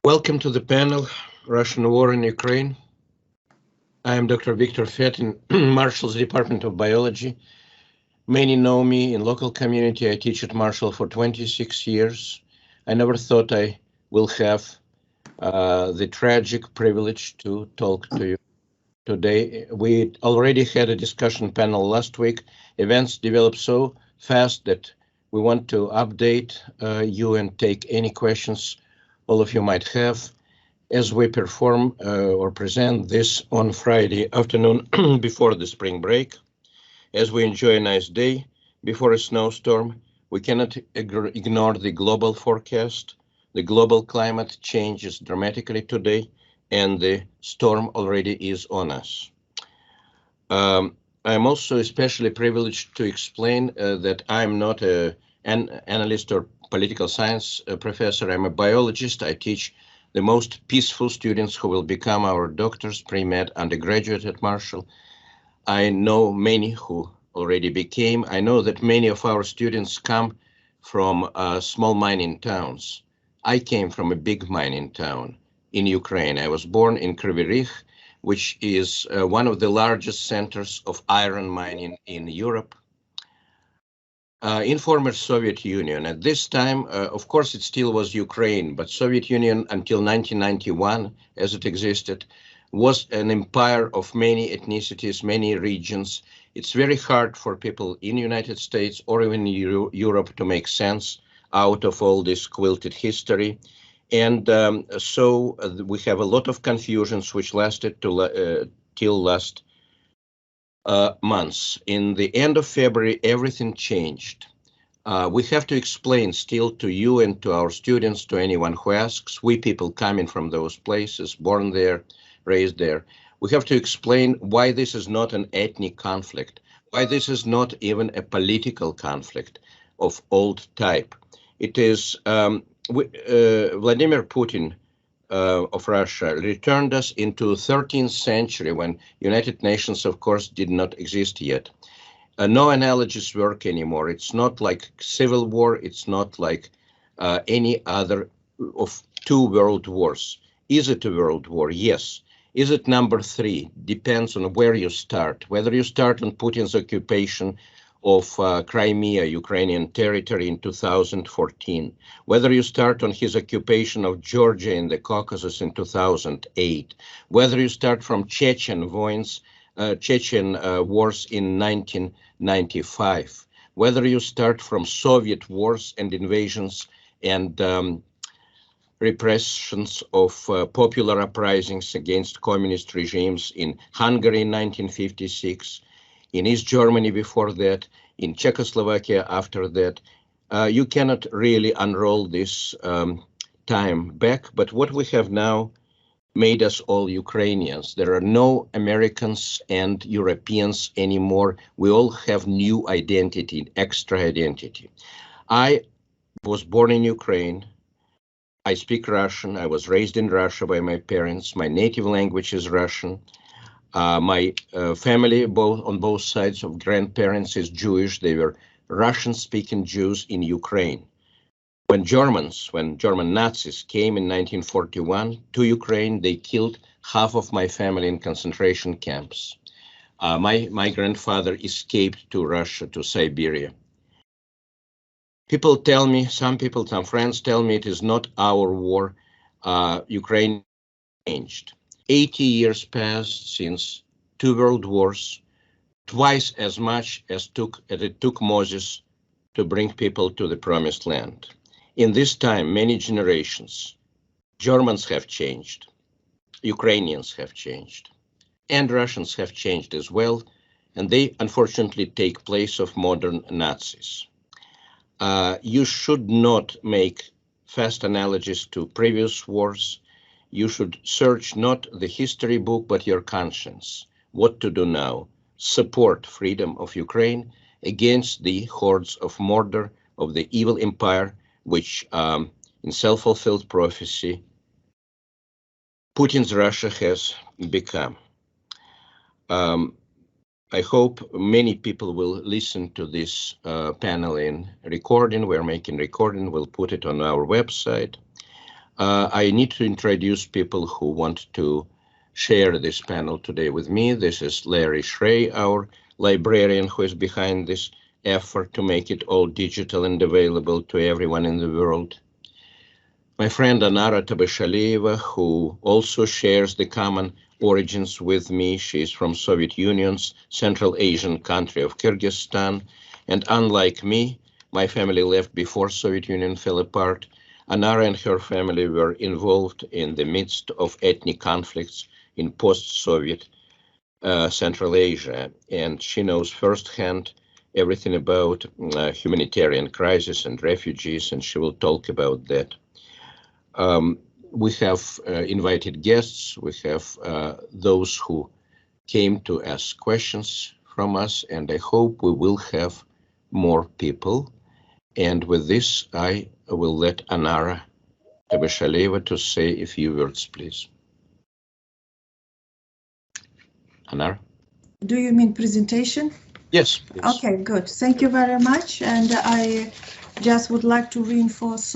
Welcome to the panel, Russian War in Ukraine. I am Dr. Viktor Fetin, Marshall's Department of Biology. Many know me in local community. I teach at Marshall for 26 years. I never thought I will have the tragic privilege to talk to you today. We already had a discussion panel last week. Events developed so fast that we want to update you and take any questions all of you might have as we perform or present this on Friday afternoon before the spring break. As we enjoy a nice day before a snowstorm, we cannot ignore the global forecast. The global climate changes dramatically today, and the storm already is on us. I'm also especially privileged to explain that I'm not an analyst or political science professor. I'm a biologist. I teach the most peaceful students who will become our doctors, pre-med, undergraduate at Marshall. I know many who already became. I know that many of our students come from small mining towns. I came from a big mining town in Ukraine. I was born in Kryvyi Rih, which is one of the largest centers of iron mining in Europe. In former Soviet Union. At this time, of course, it still was Ukraine, but Soviet Union until 1991, as it existed, was an empire of many ethnicities, many regions. It's very hard for people in the United States or even Europe to make sense out of all this quilted history. And so we have a lot of confusions which lasted till last months. In the end of February, everything changed. We have to explain still to you and to our students, to anyone who asks, we people coming from those places, born there, raised there, we have to explain why this is not an ethnic conflict, why this is not even a political conflict of old type. It is Vladimir Putin of Russia returned us into 13th century when United Nations, of course, did not exist yet. No analogies work anymore. It's not like civil war. It's not like any other of two world wars. Is it a world war? Yes. Is it number 3? Depends on where you start. Whether you start on Putin's occupation of Crimea, Ukrainian territory in 2014, whether you start on his occupation of Georgia in the Caucasus in 2008, whether you start from Chechen wars in 1995, whether you start from Soviet wars and invasions and repressions of popular uprisings against communist regimes in Hungary in 1956, in East Germany before that, in Czechoslovakia after that. You cannot really unroll this time back, but what we have now made us all Ukrainians. There are no Americans and Europeans anymore. We all have new identity, extra identity. I was born in Ukraine. I speak Russian. I was raised in Russia by my parents. My native language is Russian. My family, on both sides of grandparents, is Jewish. They were Russian-speaking Jews in Ukraine. When German Nazis came in 1941 to Ukraine, they killed half of my family in concentration camps. My grandfather escaped to Russia, to Siberia. People tell me, some friends tell me it is not our war. Ukraine changed. 80 years passed since 2 world wars, twice as much as it took Moses to bring people to the promised land. In this time, many generations, Germans have changed, Ukrainians have changed, and Russians have changed as well, and they unfortunately take place of modern Nazis. You should not make fast analogies to previous wars. You should search not the history book, but your conscience. What to do now? Support freedom of Ukraine against the hordes of murder of the evil empire, which in self-fulfilled prophecy, Putin's Russia has become. I hope many people will listen to this panel in recording. We're making recording. We'll put it on our website. I need to introduce people who want to share this panel today with me. This is Larry Schrey, our librarian who is behind this effort to make it all digital and available to everyone in the world. My friend Anara Tabashalieva, who also shares the common origins with me. She is from Soviet Union's Central Asian country of Kyrgyzstan, and unlike me, my family left before Soviet Union fell apart. Anara and her family were involved in the midst of ethnic conflicts in post-Soviet Central Asia, and she knows firsthand everything about humanitarian crisis and refugees, and she will talk about that. We have invited guests. We have those who came to ask questions from us, and I hope we will have more people. And with this, I will let Anara Tabashalieva to say a few words, please. Anara? Do you mean presentation? Yes, please. Okay, good. Thank you very much. And I just would like to reinforce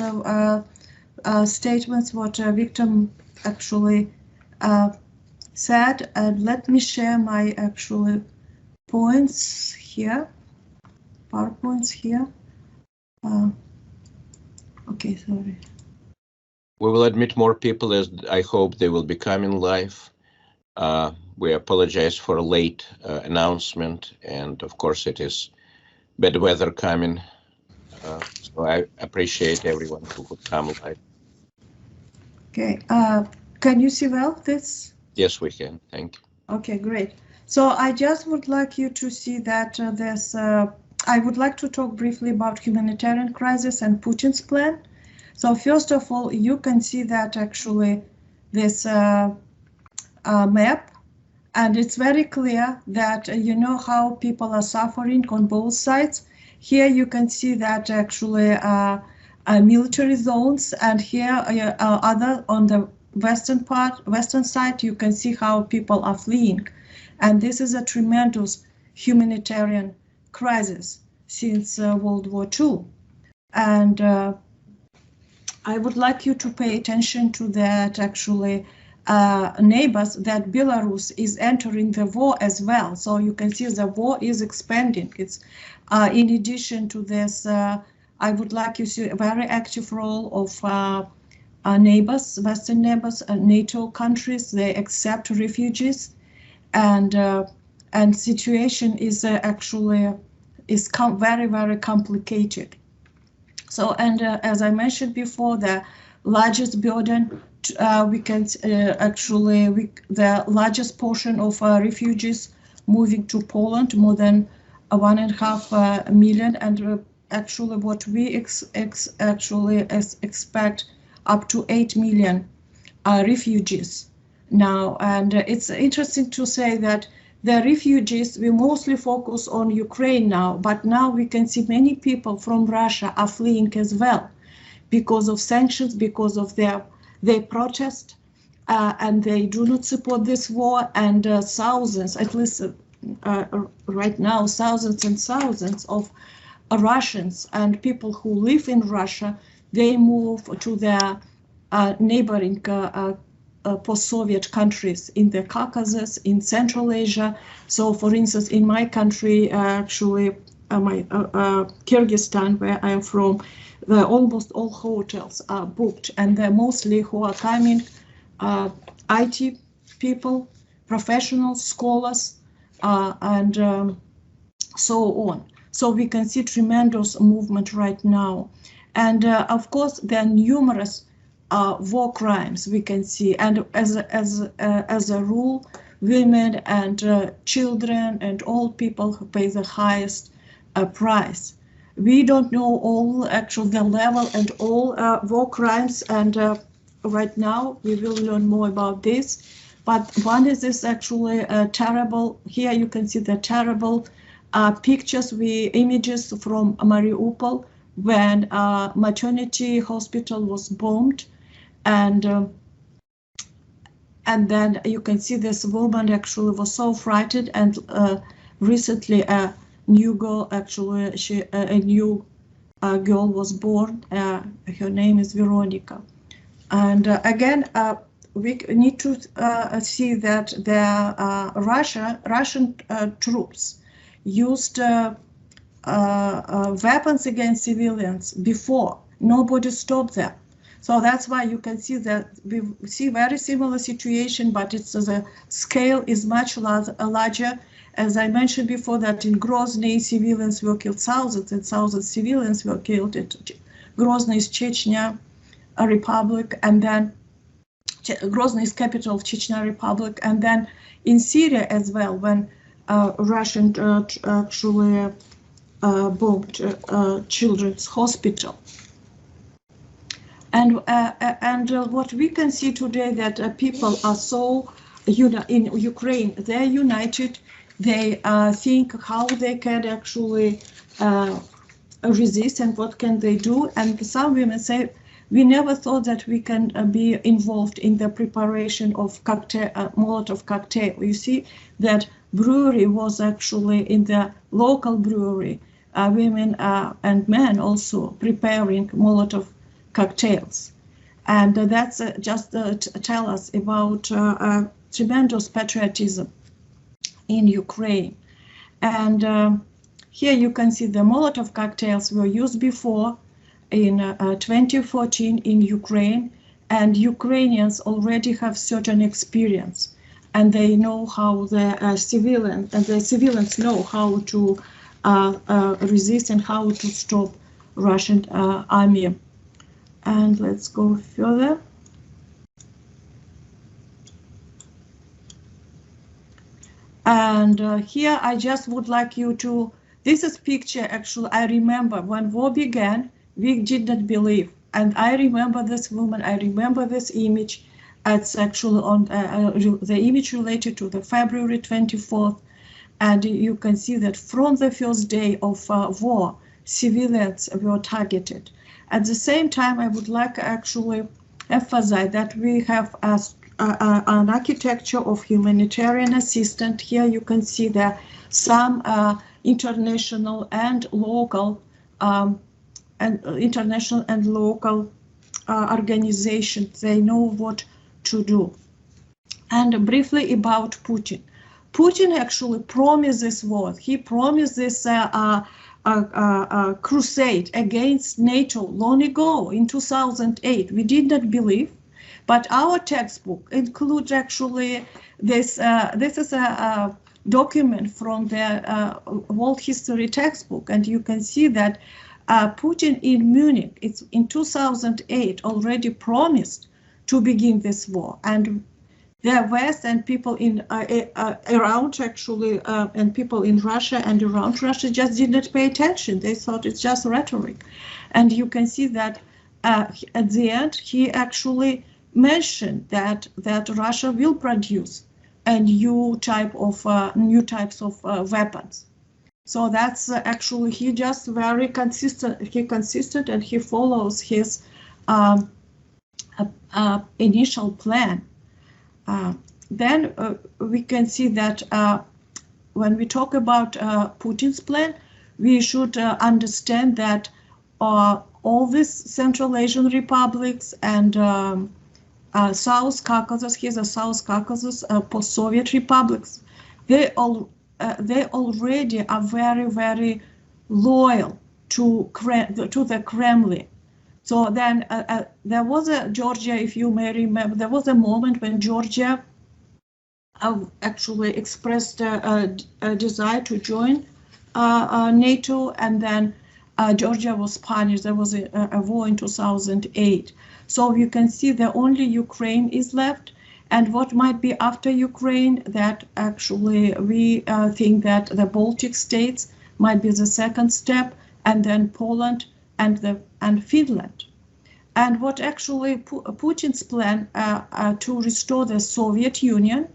statements what Victor actually said, and let me share my actual points here, PowerPoints here. Okay, sorry. We will admit more people as I hope they will be coming live. We apologize for a late announcement, and of course it is bad weather coming. So I appreciate everyone who could come live. Okay, can you see well this? Yes, we can. Thank you. Okay, great. So I just would like you to see that I would like to talk briefly about humanitarian crisis and Putin's plan. So first of all, you can see that actually this map, and it's very clear that you know how people are suffering on both sides. Here you can see that actually military zones, and here other on the western side, you can see how people are fleeing. And this is a tremendous humanitarian crisis since World War II. And I would like you to pay attention to that actually neighbors, that Belarus is entering the war as well. So you can see the war is expanding. It's in addition to this, I would like you to see a very active role of neighbors, Western neighbors, NATO countries. They accept refugees, and situation is actually very, very complicated. So, and as I mentioned before, the largest burden we can the largest portion of refugees moving to Poland, more than 1.5 million, and actually what we expect up to 8 million refugees now. And it's interesting to say that the refugees, we mostly focus on Ukraine now, but now we can see many people from Russia are fleeing as well because of sanctions, because of their protest, and they do not support this war. And thousands, at least right now, thousands and thousands of Russians and people who live in Russia, they move to their neighboring post-Soviet countries in the Caucasus, in Central Asia. So, for instance, in my country, actually, my Kyrgyzstan, where I am from, almost all hotels are booked, and they're mostly who are coming, IT people, professionals, scholars, and so on. So we can see tremendous movement right now. And of course, there are numerous war crimes we can see, and as a rule, women and children and old people who pay the highest price. We don't know all actually the level and all war crimes, and right now we will learn more about this. But one is this actually terrible. Here you can see the terrible images from Mariupol when maternity hospital was bombed. And then you can see this woman actually was so frightened, and recently a new girl, actually a new girl was born. Her name is Veronica. And again, we need to see that the Russian troops used weapons against civilians before. Nobody stopped them. So that's why you can see that we see very similar situation, but it's the scale is much larger. As I mentioned before, that in Grozny, civilians were killed, thousands and thousands of civilians were killed. Grozny is Chechnya Republic, and then Grozny is capital of Chechnya Republic, and then in Syria as well, when Russian actually bombed children's hospital. And what we can see today that people are so in Ukraine, they're united. They think how they can actually resist and what can they do. And some women say, we never thought that we can be involved in the preparation of cocktail, Molotov cocktail. You see that brewery was actually in the local brewery, women and men also preparing Molotov cocktails. And that's just tell us about tremendous patriotism in Ukraine. And here you can see the Molotov cocktails were used before in 2014 in Ukraine, and Ukrainians already have certain experience, and they know how the civilians know how to resist and how to stop Russian army. And let's go further. And here I just would like you to, this is picture actually, I remember when war began, we did not believe. And I remember this woman, I remember this image. It's actually on the image related to the February 24th. And you can see that from the first day of war, civilians were targeted. At the same time, I would like to actually emphasize that we have an architecture of humanitarian assistance. Here you can see that some international and local organizations, they know what to do. And briefly about Putin. Putin actually promised this war. He promised this crusade against NATO long ago in 2008. We did not believe, but our textbook includes actually this. This is a document from the world history textbook, and you can see that Putin in Munich, it's in 2008, already promised to begin this war, and the West and people in around actually, and people in Russia and around Russia just did not pay attention. They thought it's just rhetoric. And you can see that at the end, he actually mentioned that Russia will produce a new types of weapons. So that's actually, he just very consistent. He consistent and he follows his initial plan. Then we can see that when we talk about Putin's plan, we should understand that all these Central Asian republics and South Caucasus, here's a South Caucasus, post-Soviet republics, they already are very, very loyal to the Kremlin. So then there was Georgia, if you may remember, there was a moment when Georgia actually expressed a desire to join NATO, and then Georgia was punished. There was a war in 2008. So you can see that only Ukraine is left. And what might be after Ukraine, that actually we think that the Baltic states might be the second step, and then Poland and Finland. And what actually Putin's plan to restore the Soviet Union,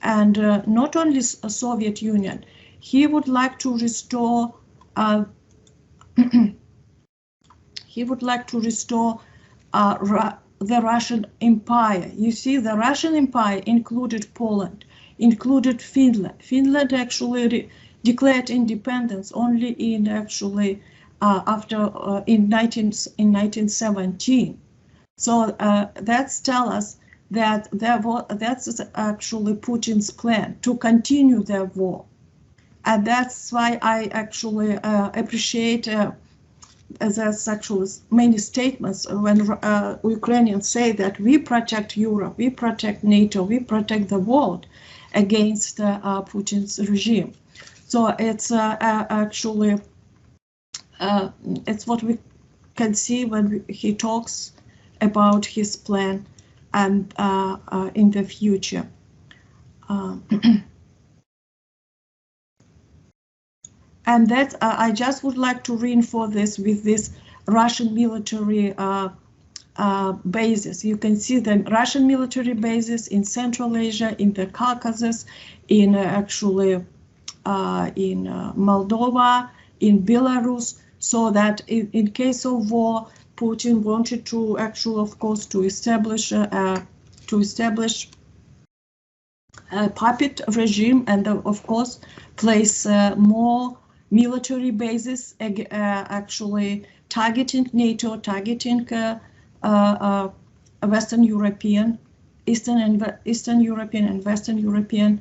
and not only Soviet Union, he would like to restore the Russian Empire. You see, the Russian Empire included Poland, included Finland. Finland actually declared independence only in actually in 1917. So that's tell us that that's actually Putin's plan to continue the war. And that's why I actually appreciate there's actually many statements when Ukrainians say that we protect Europe, we protect NATO, we protect the world against Putin's regime. So it's actually it's what we can see when he talks about his plan and in the future. And that I just would like to reinforce this with this Russian military bases. You can see the Russian military bases in Central Asia, in the Caucasus, in actually in Moldova, in Belarus, so that in case of war, Putin wanted to actually, of course, to establish a puppet regime, and of course, place more military bases, actually targeting NATO, targeting Western European, Eastern European and Western European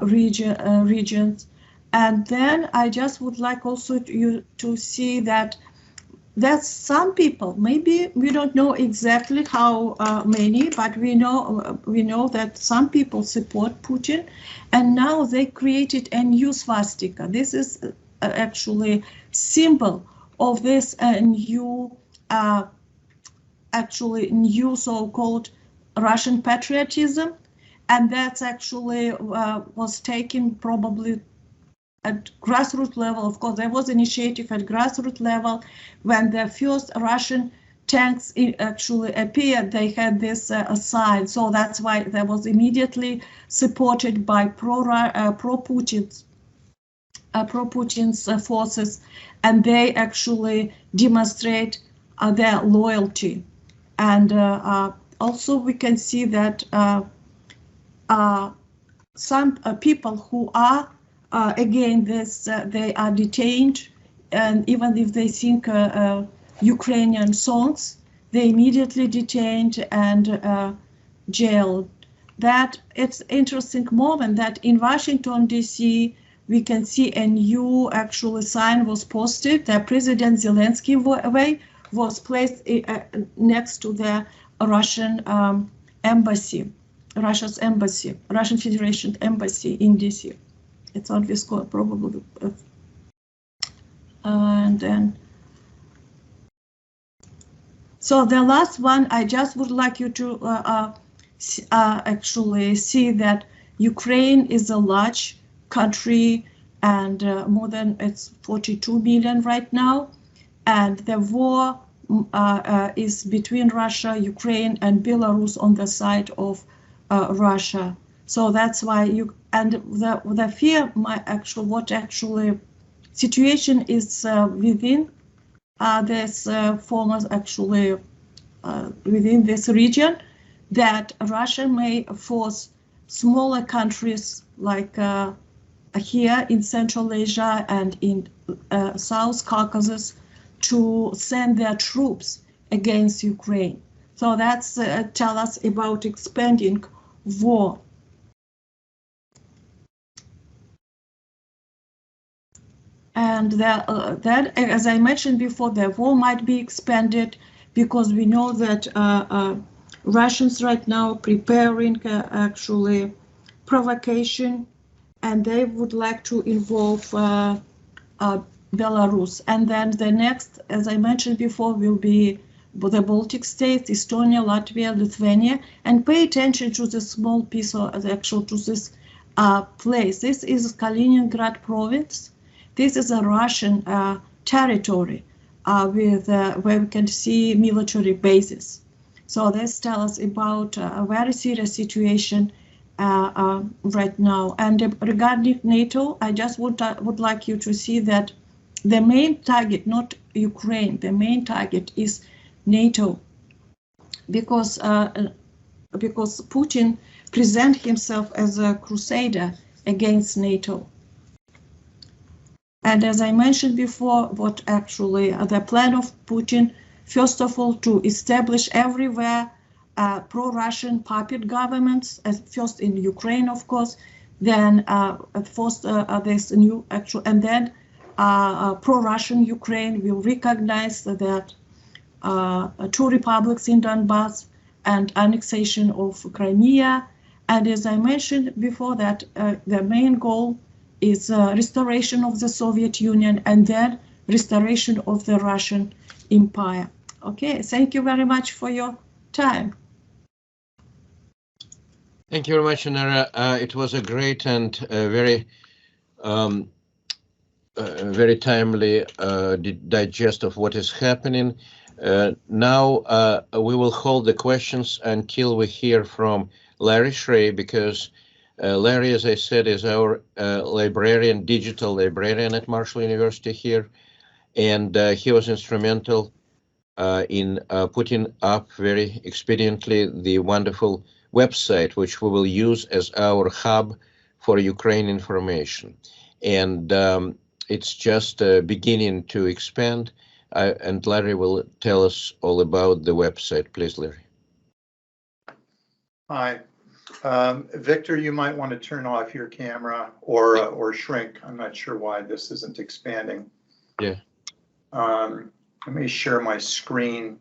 regions. And then I just would like also to see that some people, maybe we don't know exactly how many, but we know that some people support Putin, and now they created a new swastika. This is actually symbol of this new so-called Russian patriotism, and that's actually was taken probably at grassroots level. Of course, there was initiative at grassroots level when the first Russian tanks actually appeared. They had this sign, so that's why that was immediately supported by pro-Putin's forces, and they actually demonstrate their loyalty. And also we can see that some people who are again they are detained, and even if they sing Ukrainian songs, they immediately detained and jailed. That it's interesting moment that in Washington DC we can see a new actual sign was posted. The President Zelensky way was placed next to the Russian embassy, Russian Federation embassy in DC. It's on this call probably, and then. So the last one, I just would like you to actually see that Ukraine is a large country, and more than it's 42 million right now, and the war is between Russia, Ukraine, and Belarus on the side of Russia. So that's why the fear, what actually situation is within this former actually within this region, that Russia may force smaller countries like here in Central Asia and in South Caucasus to send their troops against Ukraine. So that's tell us about expanding war. And that, as I mentioned before, the war might be expanded because we know that Russians right now preparing actually provocation, and they would like to involve Belarus. And then the next, as I mentioned before, will be the Baltic states, Estonia, Latvia, Lithuania, and pay attention to the small piece of to this place. This is Kaliningrad province. This is a Russian territory with where we can see military bases. So this tells us about a very serious situation right now. And regarding NATO, I just would like you to see that the main target, not Ukraine, the main target is NATO, because Putin presents himself as a crusader against NATO. And as I mentioned before, what actually the plan of Putin first of all, to establish everywhere pro-Russian puppet governments, first in Ukraine, of course, then first there's a new actual, and then pro-Russian Ukraine will recognize that two republics in Donbass and annexation of Crimea. And as I mentioned before, that the main goal is restoration of the Soviet Union and then restoration of the Russian Empire. Okay, thank you very much for your time. Thank you very much, Inara. It was a great and very timely digest of what is happening. Now we will hold the questions until we hear from Larry Schrey, because Larry, as I said, is our librarian, digital librarian at Marshall University here, and he was instrumental in putting up very expediently the wonderful website, which we will use as our hub for Ukraine information. And it's just beginning to expand, and Larry will tell us all about the website. Please, Larry. Hi. Victor, you might want to turn off your camera or shrink. I'm not sure why this isn't expanding. Yeah. Let me share my screen.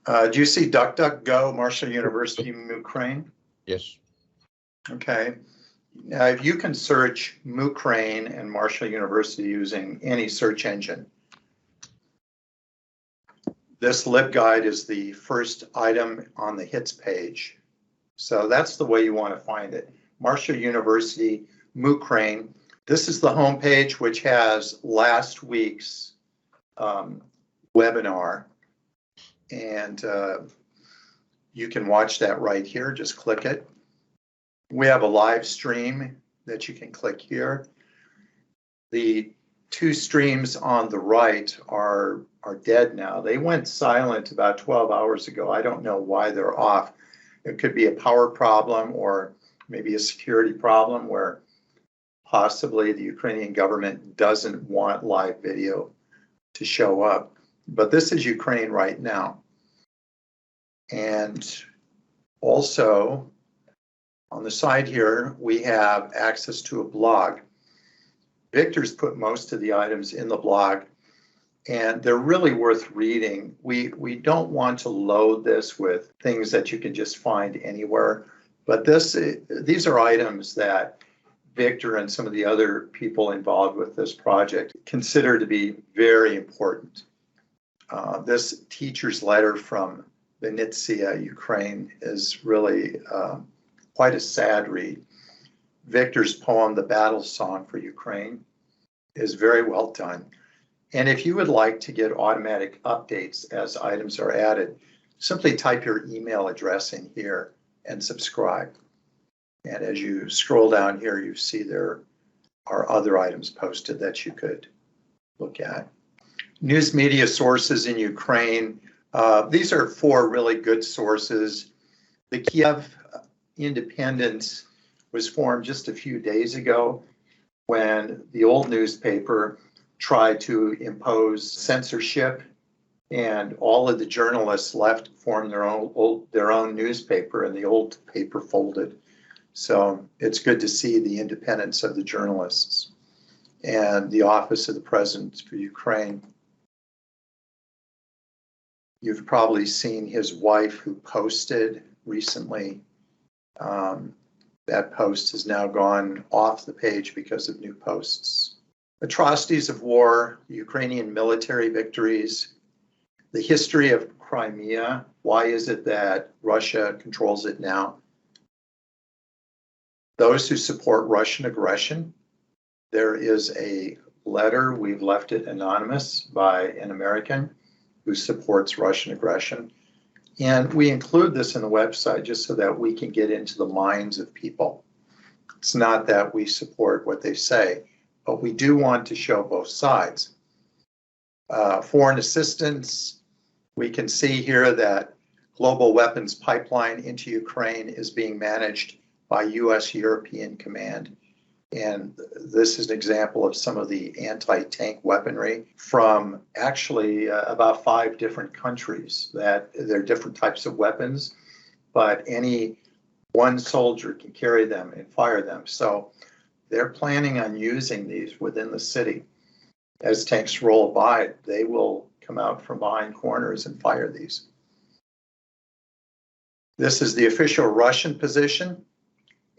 Do you see DuckDuckGo, Marshall University, Ukraine? Yes. Okay. Now, if you can search Ukraine and Marshall University using any search engine, this LibGuide is the first item on the hits page. So that's the way you want to find it. Marshall University, Ukraine. This is the homepage, which has last week's webinar. And you can watch that right here. Just click it. We have a live stream that you can click here. The two streams on the right are dead now. They went silent about 12 hours ago. I don't know why they're off. It could be a power problem or maybe a security problem where possibly the Ukrainian government doesn't want live video to show up. But this is Ukraine right now. And also on the side here, we have access to a blog. Victor's put most of the items in the blog, and they're really worth reading. We don't want to load this with things that you can just find anywhere, but these are items that Victor and some of the other people involved with this project consider to be very important. This teacher's letter from Vinnytsia, Ukraine, is really quite a sad read. Victor's poem, The Battle Song for Ukraine, is very well done. And if you would like to get automatic updates as items are added, simply type your email address in here and subscribe. And as you scroll down here, you see there are other items posted that you could look at. News media sources in Ukraine. These are 4 really good sources. The Kiev Independent was formed just a few days ago when the old newspaper tried to impose censorship, and all of the journalists left formed their own newspaper, and the old paper folded. So it's good to see the independence of the journalists. And the Office of the President for Ukraine. You've probably seen his wife who posted recently. That post has now gone off the page because of new posts. Atrocities of war, Ukrainian military victories, the history of Crimea. Why is it that Russia controls it now? Those who support Russian aggression. There is a letter, we've left it anonymous, by an American who supports Russian aggression. And we include this in the website just so that we can get into the minds of people. It's not that we support what they say, but we do want to show both sides. Foreign assistance, we can see here that global weapons pipeline into Ukraine is being managed by U.S. European Command. And this is an example of some of the anti-tank weaponry from actually about 5 different countries. That they're different types of weapons, but any one soldier can carry them and fire them. So they're planning on using these within the city. As tanks roll by, they will come out from behind corners and fire these. This is the official Russian position,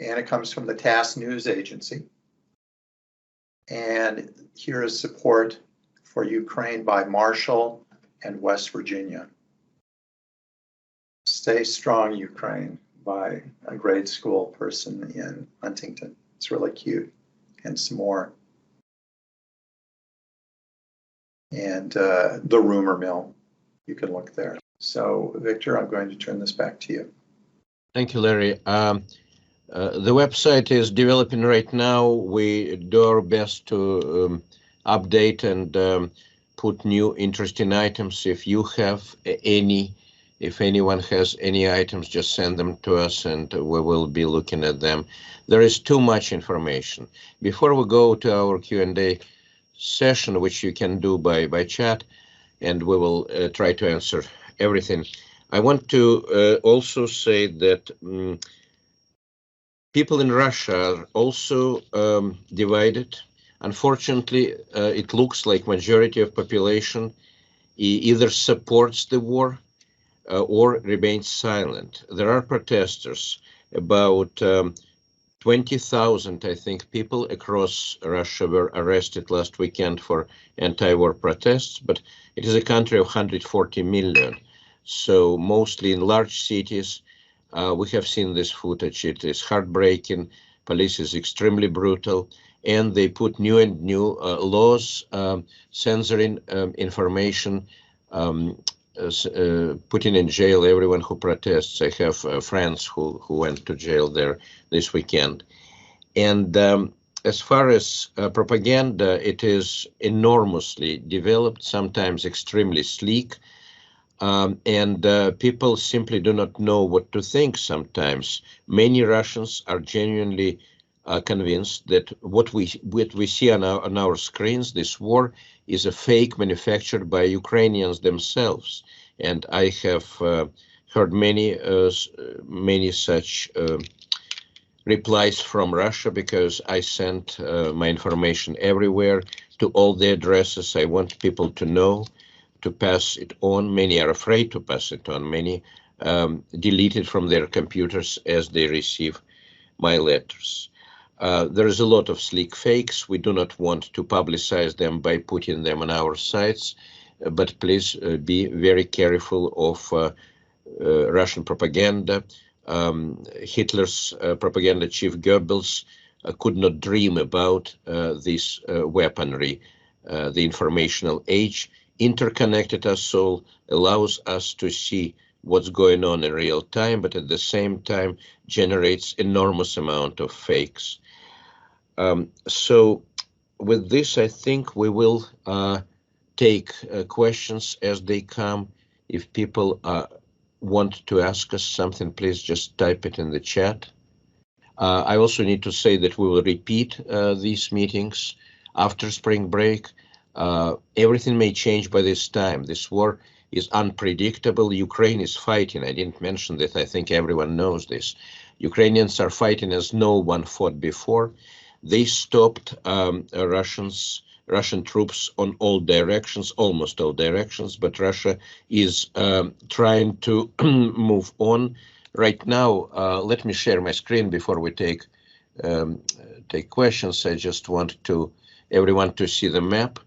and it comes from the TASS news agency. And here is support for Ukraine by Marshall and West Virginia. Stay strong, Ukraine, by a grade school person in Huntington. It's really cute. And some more. And the rumor mill, you can look there. So, Victor, I'm going to turn this back to you. Thank you, Larry. The website is developing right now. We do our best to update and put new interesting items. If you have any, if anyone has any items, just send them to us and we will be looking at them. There is too much information. Before we go to our Q&A session, which you can do by chat, and we will try to answer everything, I want to also say that people in Russia are also divided. Unfortunately, it looks like majority of population either supports the war or remains silent. There are protesters, about 20,000, I think, people across Russia were arrested last weekend for anti-war protests, but it is a country of 140 million. So mostly in large cities, we have seen this footage. It is heartbreaking. Police is extremely brutal, and they put new and new laws censoring information, putting in jail everyone who protests. I have friends who went to jail there this weekend. And as far as propaganda, it is enormously developed, sometimes extremely sleek. And people simply do not know what to think sometimes. Many Russians are genuinely convinced that what we see on our screens, this war, is a fake manufactured by Ukrainians themselves. And I have heard many such replies from Russia, because I sent my information everywhere to all the addresses. I want people to know, to pass it on. Many are afraid to pass it on. Many delete it from their computers as they receive my letters. There is a lot of sleek fakes. We do not want to publicize them by putting them on our sites, but please be very careful of Russian propaganda. Hitler's propaganda chief Goebbels could not dream about this weaponry. The informational age interconnected us all, allows us to see what's going on in real time, but at the same time generates enormous amount of fakes. So with this, I think we will take questions as they come. If people want to ask us something, please just type it in the chat. I also need to say that we will repeat these meetings after spring break. Everything may change by this time. This war is unpredictable. Ukraine is fighting. I didn't mention that. I think everyone knows this. Ukrainians are fighting as no one fought before. They stopped Russian troops on all directions, almost all directions, but Russia is trying to move on. Right now, let me share my screen before we take questions. I just want everyone to see the map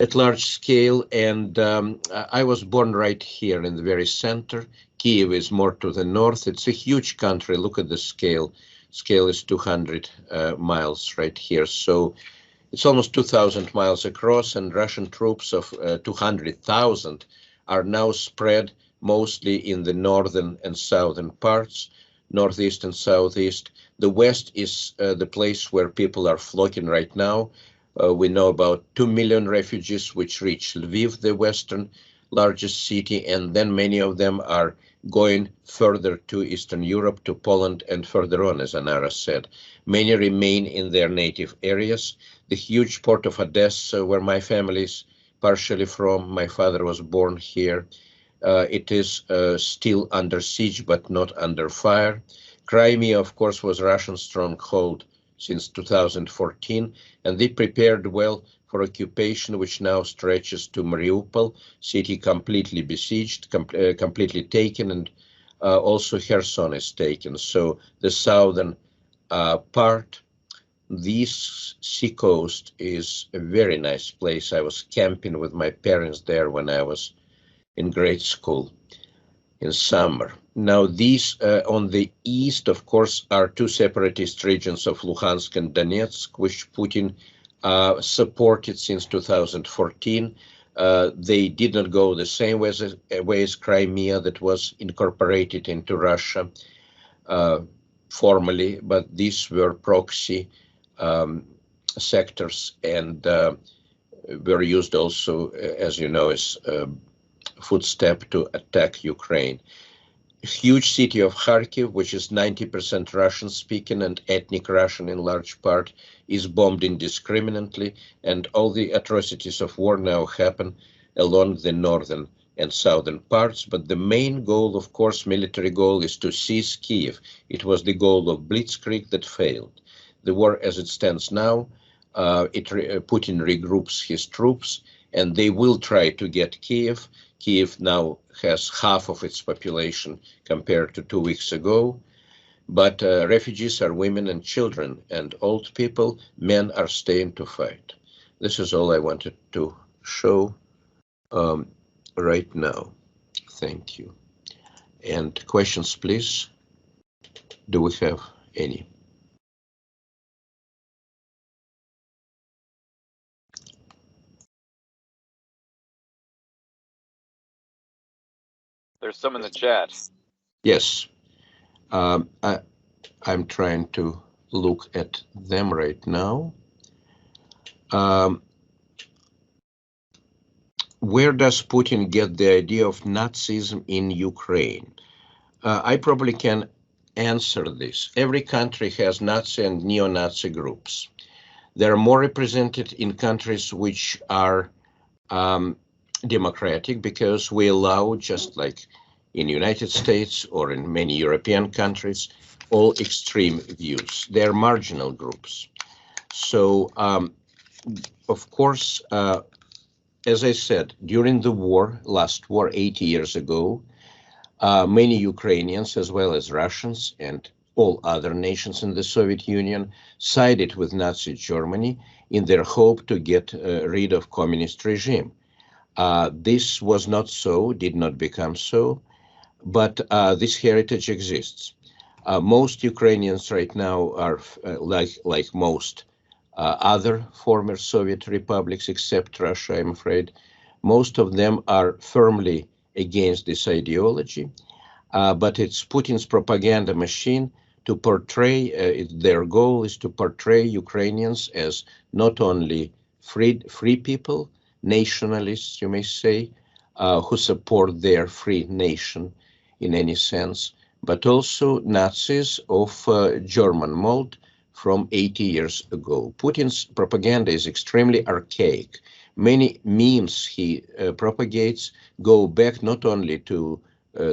at large scale, and I was born right here in the very center. Kiev is more to the north. It's a huge country. Look at the scale. Scale is 200 miles right here. So it's almost 2,000 miles across, and Russian troops of 200,000 are now spread mostly in the northern and southern parts, northeast and southeast. The west is the place where people are flocking right now. We know about 2 million refugees which reach Lviv, the western largest city, and then many of them are going further to Eastern Europe, to Poland, and further on, as Anara said. Many remain in their native areas. The huge port of Odessa, where my family is partially from, my father was born here, it is still under siege, but not under fire. Crimea, of course, was Russian stronghold since 2014, and they prepared well for occupation, which now stretches to Mariupol, city completely besieged, completely taken, and also Kherson is taken. So the southern part, this seacoast is a very nice place. I was camping with my parents there when I was in grade school in summer. Now these on the east, of course, are two separatist regions of Luhansk and Donetsk, which Putin supported since 2014. They did not go the same way as Crimea, that was incorporated into Russia formally, but these were proxy sectors and were used also, as you know, as footstep to attack Ukraine. Huge city of Kharkiv, which is 90% Russian speaking and ethnic Russian in large part, is bombed indiscriminately, and all the atrocities of war now happen along the northern and southern parts. But the main goal, of course, military goal, is to seize Kiev. It was the goal of Blitzkrieg that failed. The war as it stands now, Putin regroups his troops, and they will try to get Kiev. Kiev now has half of its population compared to 2 weeks ago, but refugees are women and children and old people. Men are staying to fight. This is all I wanted to show right now. Thank you. And questions, please. Do we have any? There's some in the chat. Yes. I'm trying to look at them right now. Where does Putin get the idea of Nazism in Ukraine? I probably can answer this. Every country has Nazi and neo-Nazi groups. They're more represented in countries which are democratic, because we allow, just like in the United States or in many European countries, all extreme views. They're marginal groups. So, of course, as I said, during the war, last war 80 years ago, many Ukrainians, as well as Russians and all other nations in the Soviet Union, sided with Nazi Germany in their hope to get rid of communist regime. This was not so, did not become so, but this heritage exists. Most Ukrainians right now are like most other former Soviet republics, except Russia, I'm afraid. Most of them are firmly against this ideology, but it's Putin's propaganda machine to portray, their goal is to portray Ukrainians as not only free people, nationalists, you may say, who support their free nation in any sense, but also Nazis of German mold from 80 years ago. Putin's propaganda is extremely archaic. Many memes he propagates go back not only to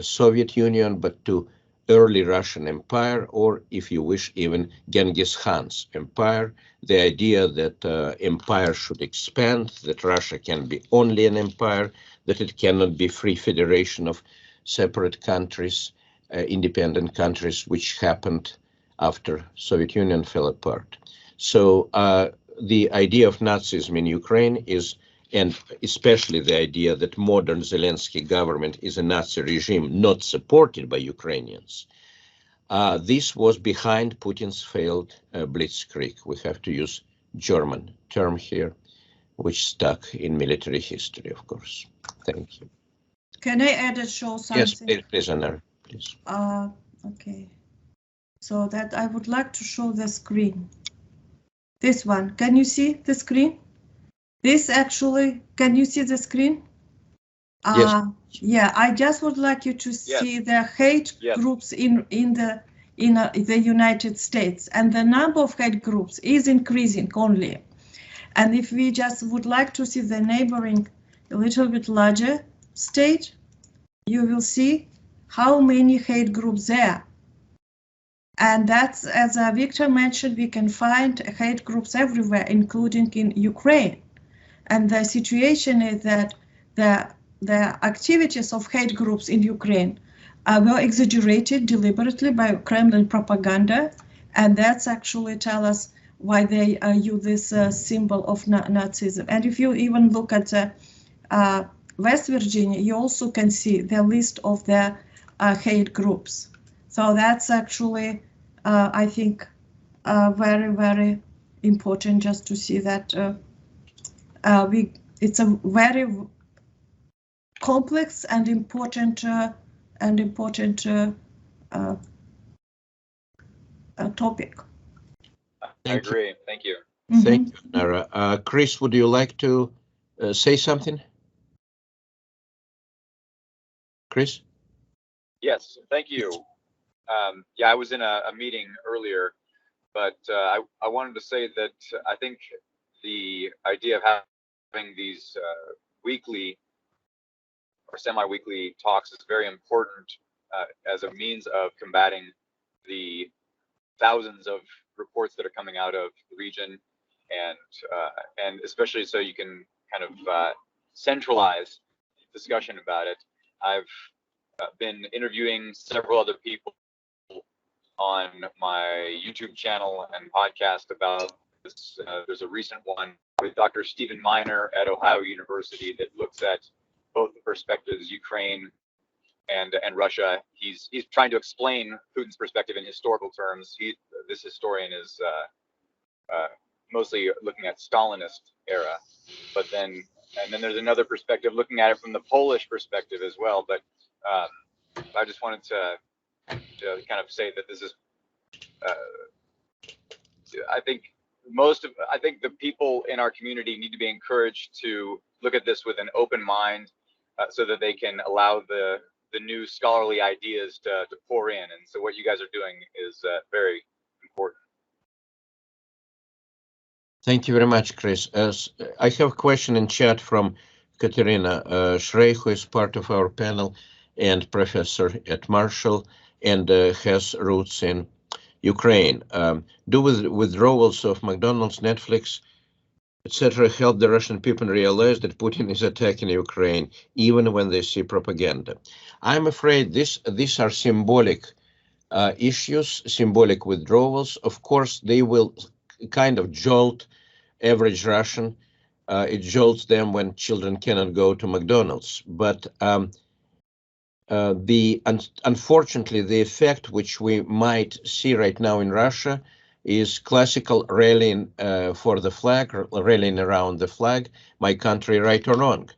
Soviet Union, but to early Russian Empire, or if you wish, even Genghis Khan's empire. The idea that empire should expand, that Russia can be only an empire, that it cannot be free federation of separate countries, independent countries, which happened after Soviet Union fell apart. So the idea of Nazism in Ukraine is, and especially the idea that modern Zelensky government is a Nazi regime not supported by Ukrainians. This was behind Putin's failed blitzkrieg. We have to use German term here, which stuck in military history, of course. Thank you. Can I add and show something? Yes, please, Anna, please. Okay. So that I would like to show the screen. This one, can you see the screen? This actually, can you see the screen? Yes. Yeah, I just would like you to see the hate groups in the United States, and the number of hate groups is increasing only. And if we just would like to see the neighboring, a little bit larger state, you will see how many hate groups there. And that's, as Victor mentioned, we can find hate groups everywhere, including in Ukraine. And the situation is that the activities of hate groups in Ukraine were exaggerated deliberately by Kremlin propaganda, and that's actually tell us why they use this symbol of Nazism. And if you even look at West Virginia, you also can see the list of the hate groups. So that's actually, I think, very, very important just to see that it's a very complex and important topic. I agree. Thank you. Thank you, Nara. Chris, would you like to say something? Chris? Yes, thank you. Yeah, I was in a meeting earlier, but I wanted to say that I think the idea of having these weekly or semi-weekly talks is very important as a means of combating the thousands of reports that are coming out of the region, and especially so you can kind of centralize discussion about it. I've been interviewing several other people on my YouTube channel and podcast about this. There's a recent one with Dr. Stephen Miner at Ohio University that looks at both the perspectives, Ukraine and Russia. He's trying to explain Putin's perspective in historical terms. This historian is mostly looking at Stalinist era, but then there's another perspective looking at it from the Polish perspective as well. But I just wanted to kind of say that this is, I think the people in our community need to be encouraged to look at this with an open mind, so that they can allow the new scholarly ideas to pour in. And so what you guys are doing is very important. Thank you very much, Chris. I have a question in chat from Katerina Shrey, who is part of our panel and professor at Marshall and has roots in Ukraine. Do withdrawals of McDonald's, Netflix, etc. help the Russian people realize that Putin is attacking Ukraine, even when they see propaganda? I'm afraid these are symbolic issues, symbolic withdrawals. Of course, they will kind of jolt average Russian. It jolts them when children cannot go to McDonald's. But unfortunately, the effect which we might see right now in Russia is classical rallying for the flag, rallying around the flag, my country, right or wrong,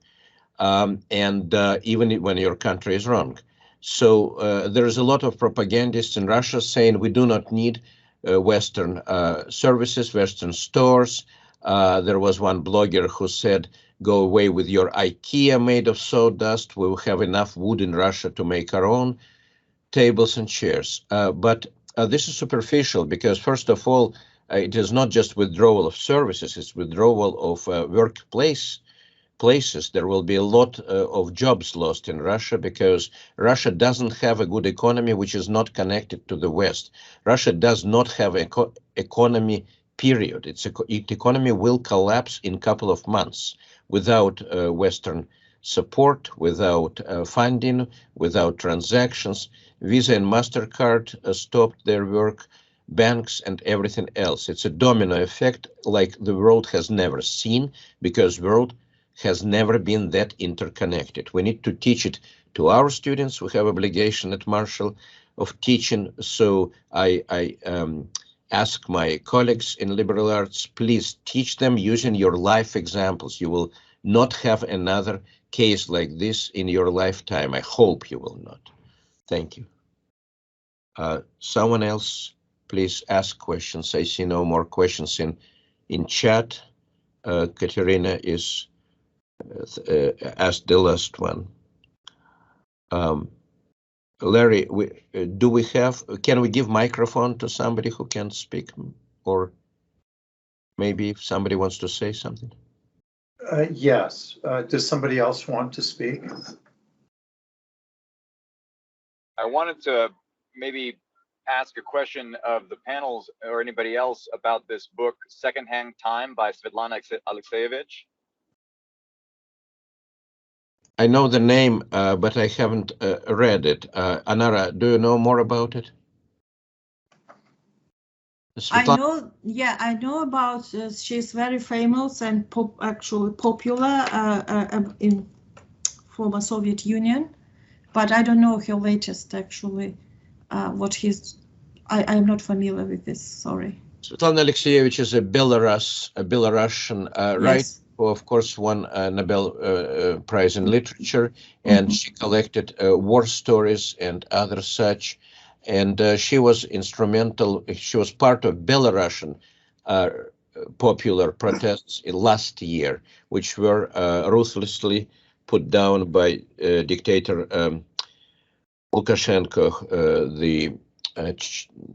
and even when your country is wrong. So there is a lot of propagandists in Russia saying we do not need Western services, Western stores. There was one blogger who said, go away with your IKEA made of sawdust. We will have enough wood in Russia to make our own tables and chairs. But this is superficial because, first of all, it is not just withdrawal of services, it's withdrawal of places. There will be a lot of jobs lost in Russia because Russia doesn't have a good economy which is not connected to the West. Russia does not have an economy, period. Its economy will collapse in a couple of months without Western support, without funding, without transactions. Visa and MasterCard stopped their work, banks and everything else. It's a domino effect like the world has never seen because the world has never been that interconnected. We need to teach it to our students. We have obligation at Marshall of teaching. So I ask my colleagues in liberal arts, please teach them using your life examples. You will not have another case like this in your lifetime. I hope you will not. Thank you. Someone else, please ask questions. I see no more questions in chat. Katerina is as the last one. Larry, can we give microphone to somebody who can speak, or maybe if somebody wants to say something? Yes. Does somebody else want to speak? I wanted to maybe ask a question of the panels or anybody else about this book, Secondhand Time by Svetlana Alexeyevich. I know the name, but I haven't read it. Anara, do you know more about it? Svetlana? I know about, she's very famous and actually popular in former Soviet Union, but I don't know her latest actually, I'm not familiar with this, sorry. Svetlana Alexeyevich is a Belarusian writer, Yes. who of course won a Nobel Prize in Literature, and she collected war stories and other such. And she was instrumental, she was part of Belarusian popular protests in last year, which were ruthlessly put down by dictator Lukashenko,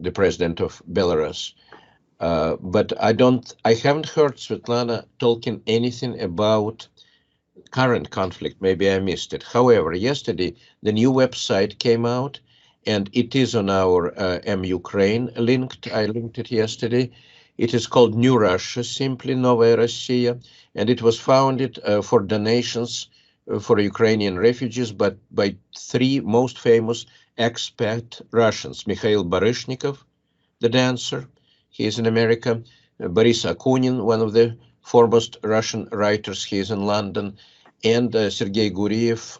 the president of Belarus. But I haven't heard Svetlana talking anything about current conflict. Maybe I missed it. However, yesterday the new website came out, and it is on our Ukraine linked. I linked it yesterday. It is called New Russia, simply Novaya Rossiya, and it was founded for donations for Ukrainian refugees, but by three most famous expat Russians: Mikhail Baryshnikov, the dancer, he is in America; Boris Akunin, one of the foremost Russian writers, he is in London; and Sergei Guriev,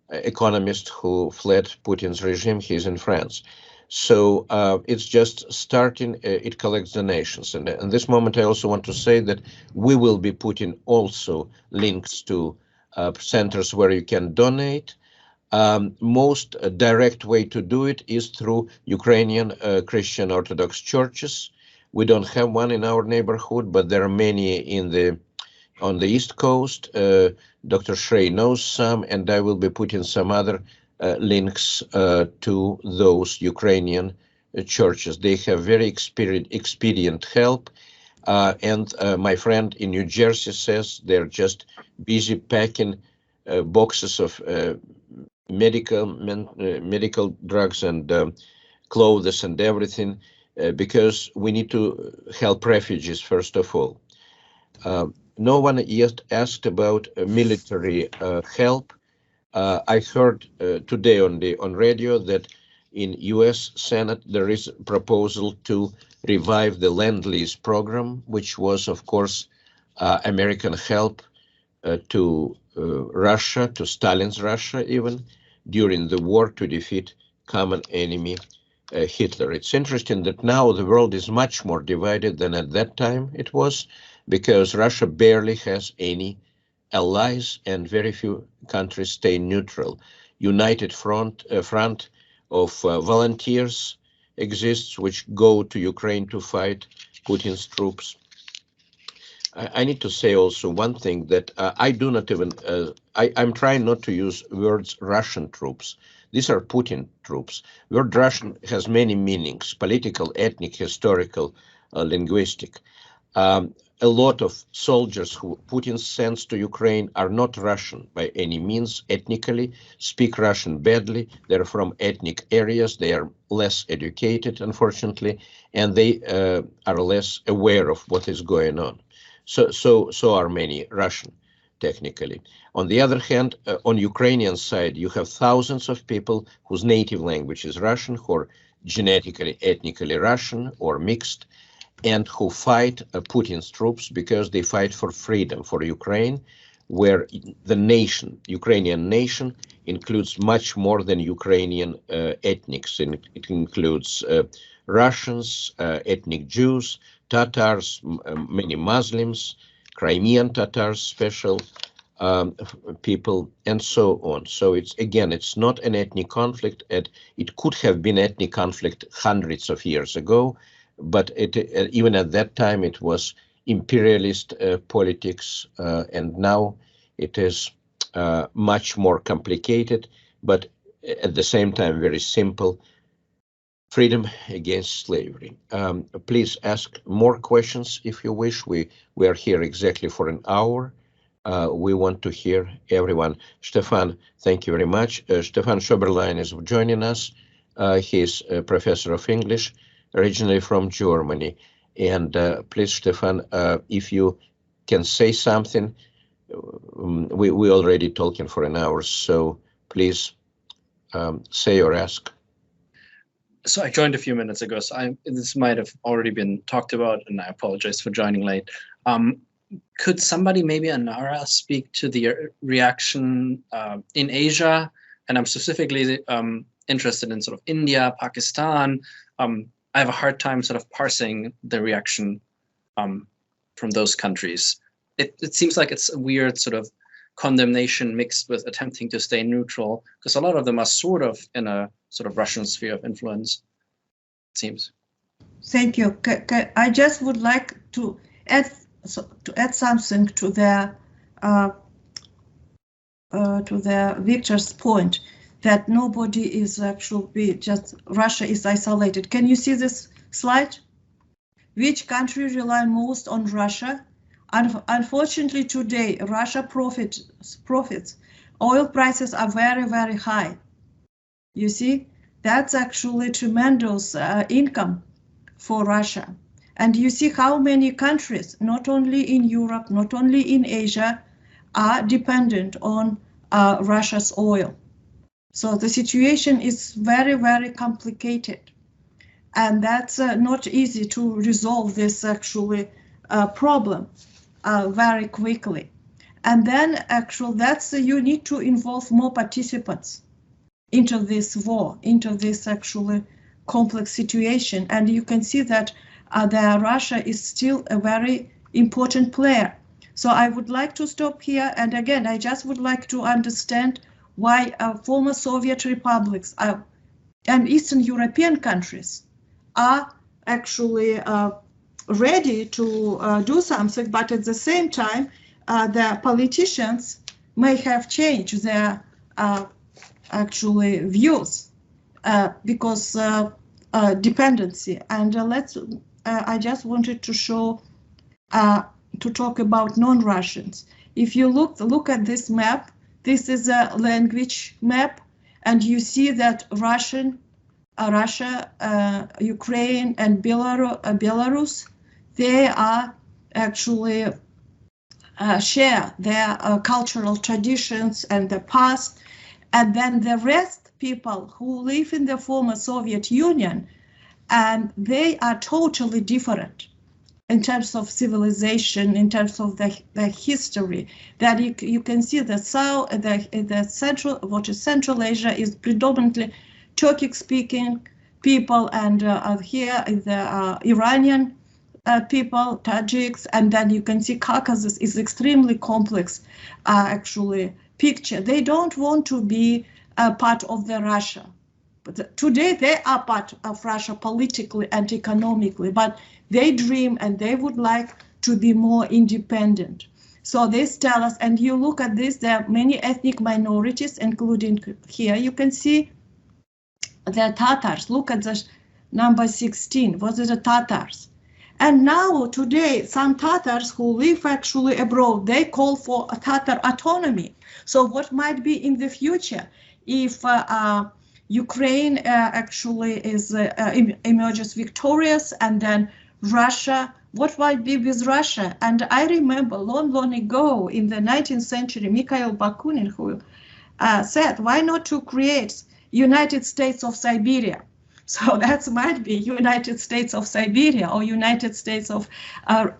economist who fled Putin's regime, he's in France. So it's just starting, it collects donations. And at this moment, I also want to say that we will be putting also links to centers where you can donate. Most direct way to do it is through Ukrainian Christian Orthodox churches. We don't have one in our neighborhood, but there are many on the East Coast. Dr. Shrey knows some, and I will be putting some other links to those Ukrainian churches. They have very expedient help. And my friend in New Jersey says they're just busy packing boxes of medical drugs and clothes and everything, because we need to help refugees first of all. No one yet asked about military help. I heard today on radio that in U.S. Senate there is a proposal to revive the Lend-Lease program, which was, of course, American help to Russia, to Stalin's Russia even, during the war to defeat common enemy Hitler. It's interesting that now the world is much more divided than at that time it was, because Russia barely has any allies and very few countries stay neutral. United front of volunteers exists, which go to Ukraine to fight Putin's troops. I need to say also one thing, that I do not even, I'm trying not to use words Russian troops. These are Putin troops. Word Russian has many meanings: political, ethnic, historical, linguistic. A lot of soldiers who Putin sends to Ukraine are not Russian by any means ethnically, speak Russian badly. They're from ethnic areas. They are less educated, unfortunately, and they are less aware of what is going on. So are many Russian, technically. On the other hand, on Ukrainian side, you have thousands of people whose native language is Russian, who are genetically, ethnically Russian or mixed, and who fight Putin's troops because they fight for freedom, for Ukraine, where the nation, Ukrainian nation, includes much more than Ukrainian ethnics. It includes Russians, ethnic Jews, Tatars, many Muslims, Crimean Tatars, special people, and so on. So it's not an ethnic conflict. It could have been ethnic conflict hundreds of years ago, but even at that time it was imperialist politics, and now It is much more complicated, but at the same time very simple. Freedom against slavery. Please ask more questions if you wish. We are here exactly for an hour. We want to hear everyone. Stefan, thank you very much. Stefan Schoberlein is joining us. He's a professor of English, originally from Germany. And please, Stefan, if you can say something, we already talking for an hour, so please say or ask. So I joined a few minutes ago, so this might have already been talked about, and I apologize for joining late. Could somebody, maybe Anara, speak to the reaction in Asia? And I'm specifically interested in sort of India, Pakistan. I have a hard time sort of parsing the reaction from those countries. It seems like it's a weird sort of condemnation mixed with attempting to stay neutral, because a lot of them are sort of in a sort of Russian sphere of influence, it seems. Thank you. I just would like to add something to the Victor's point that nobody is actually just Russia is isolated. Can you see this slide? Which country rely most on Russia? Unfortunately, today Russia profits. Oil prices are very, very high. You see, that's actually tremendous income for Russia. And you see how many countries, not only in Europe, not only in Asia, are dependent on Russia's oil. So the situation is very, very complicated. And that's not easy to resolve this actually problem very quickly. And then actually you need to involve more participants into this war, into this actually complex situation. And you can see that Russia is still a very important player. So I would like to stop here. And again, I just would like to understand why former Soviet republics and Eastern European countries are actually ready to do something, but at the same time, the politicians may have changed their actually views because dependency. And I just wanted to show, to talk about non-Russians. If you look at this map, this is a language map, and you see that Russia, Ukraine, and Belarus, they are actually share their cultural traditions and the past, and then the rest people who live in the former Soviet Union, and they are totally different in terms of civilization, in terms of the history. That you can see the South, the Central, what is Central Asia is predominantly Turkic-speaking people, and here is the Iranian people, Tajiks, and then you can see Caucasus is extremely complex, actually picture. They don't want to be a part of the Russia, but today they are part of Russia politically and economically, but they dream and they would like to be more independent. So this tells us, and you look at this, there are many ethnic minorities, including here, you can see the Tatars. Look at the number 16, what are the Tatars? And now today, some Tatars who live actually abroad, they call for a Tatar autonomy. So what might be in the future if Ukraine actually emerges victorious, and then Russia, what might be with Russia? And I remember long ago in the 19th century, Mikhail Bakunin, who said, why not to create United States of Siberia? So that might be United States of Siberia or United States of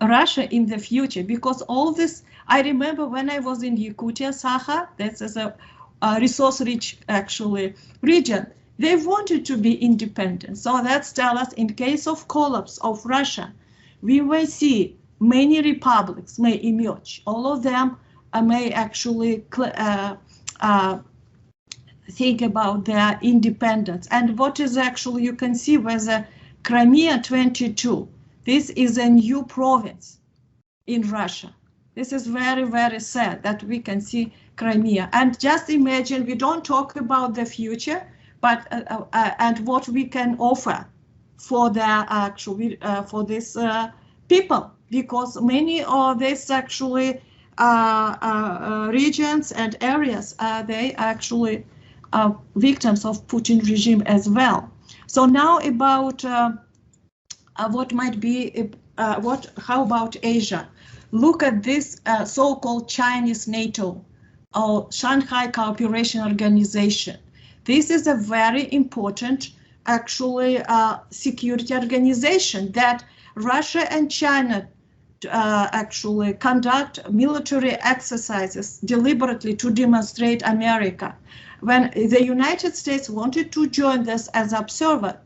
Russia in the future, because all this, I remember when I was in Yakutia, Sakha, that is a resource-rich actually region, they wanted to be independent. So that's tell us in case of collapse of Russia, we will see many republics may emerge. All of them may actually think about their independence. And what is actually, you can see where the Crimea 22, this is a new province in Russia. This is very, very sad that we can see Crimea. And just imagine, we don't talk about the future, but and what we can offer for the actually for these people, because many of these actually regions and areas they actually victims of Putin regime as well. So now about what might be how about Asia? Look at this so-called Chinese NATO or Shanghai Cooperation Organization. This is a very important actually security organization that Russia and China actually conduct military exercises deliberately to demonstrate America. When the United States wanted to join this as observer,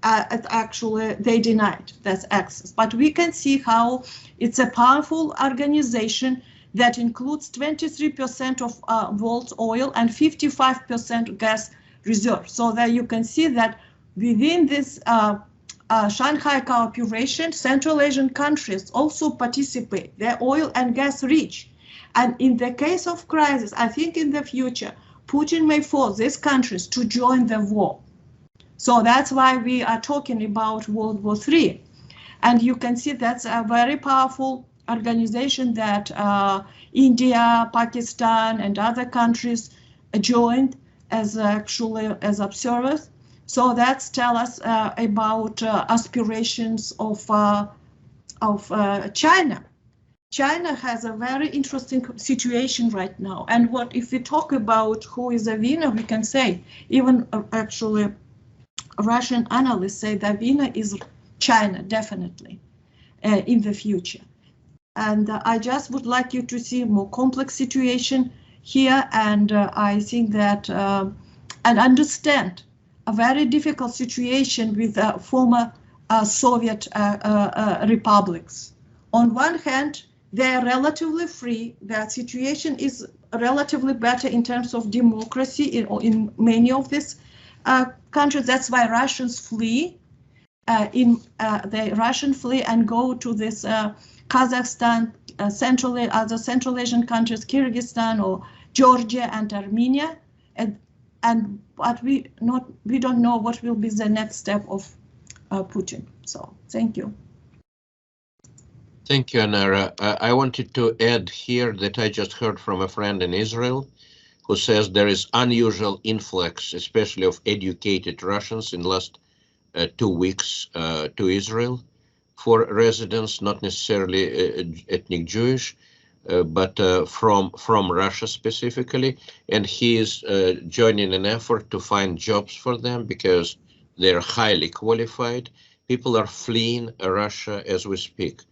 actually they denied this access. But we can see how it's a powerful organization that includes 23% of world oil and 55% gas reserves. So that you can see that within this Shanghai Cooperation, Central Asian countries also participate. They're oil and gas rich. And in the case of crisis, I think in the future, Putin may force these countries to join the war. So that's why we are talking about World War III. And you can see that's a very powerful organization that India, Pakistan, and other countries joined as actually as observers. So that's tell us about aspirations of China. China has a very interesting situation right now. And what if we talk about who is a winner, we can say even actually Russian analysts say the winner is China, definitely, in the future. And I just would like you to see a more complex situation here, and I think that, and understand a very difficult situation with former Soviet republics. On one hand, they are relatively free, their situation is relatively better in terms of democracy in many of these countries. That's why Russians flee. The Russian flee and go to this Kazakhstan, other Central Asian countries, Kyrgyzstan or Georgia and Armenia, but we don't know what will be the next step of Putin. So thank you. Thank you, Anara. I wanted to add here that I just heard from a friend in Israel who says there is unusual influx, especially of educated Russians in the last 2 weeks to Israel for residents, not necessarily ethnic Jewish, but from Russia specifically. And he is joining an effort to find jobs for them because they're highly qualified. People are fleeing Russia as we speak,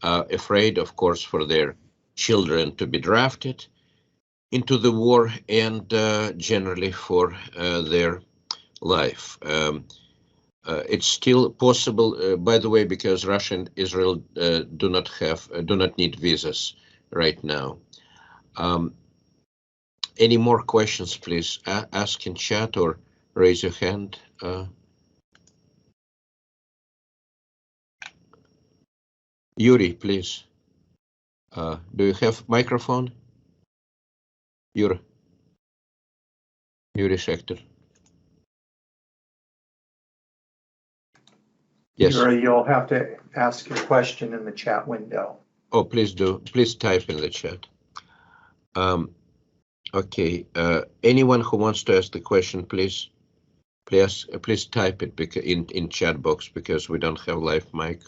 afraid, of course, for their children to be drafted into the war and generally for their life. It's still possible, by the way, because Russia and Israel do not need visas right now. Any more questions, please? Ask in chat or raise your hand. Yuri, please. Do you have microphone? Yuri Schechter. Yes. Yuri, you'll have to ask your question in the chat window. Oh, please do. Please type in the chat. Okay. Anyone who wants to ask the question, please type it in chat box because we don't have live mic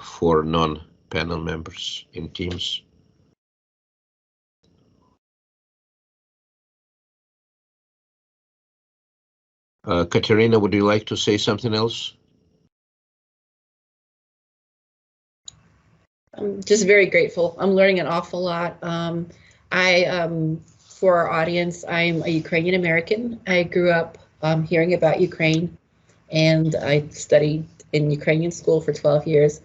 for non-panel members in Teams. Katerina, would you like to say something else? I'm just very grateful. I'm learning an awful lot. For our audience, I'm a Ukrainian American. I grew up hearing about Ukraine, and I studied in Ukrainian school for 12 years.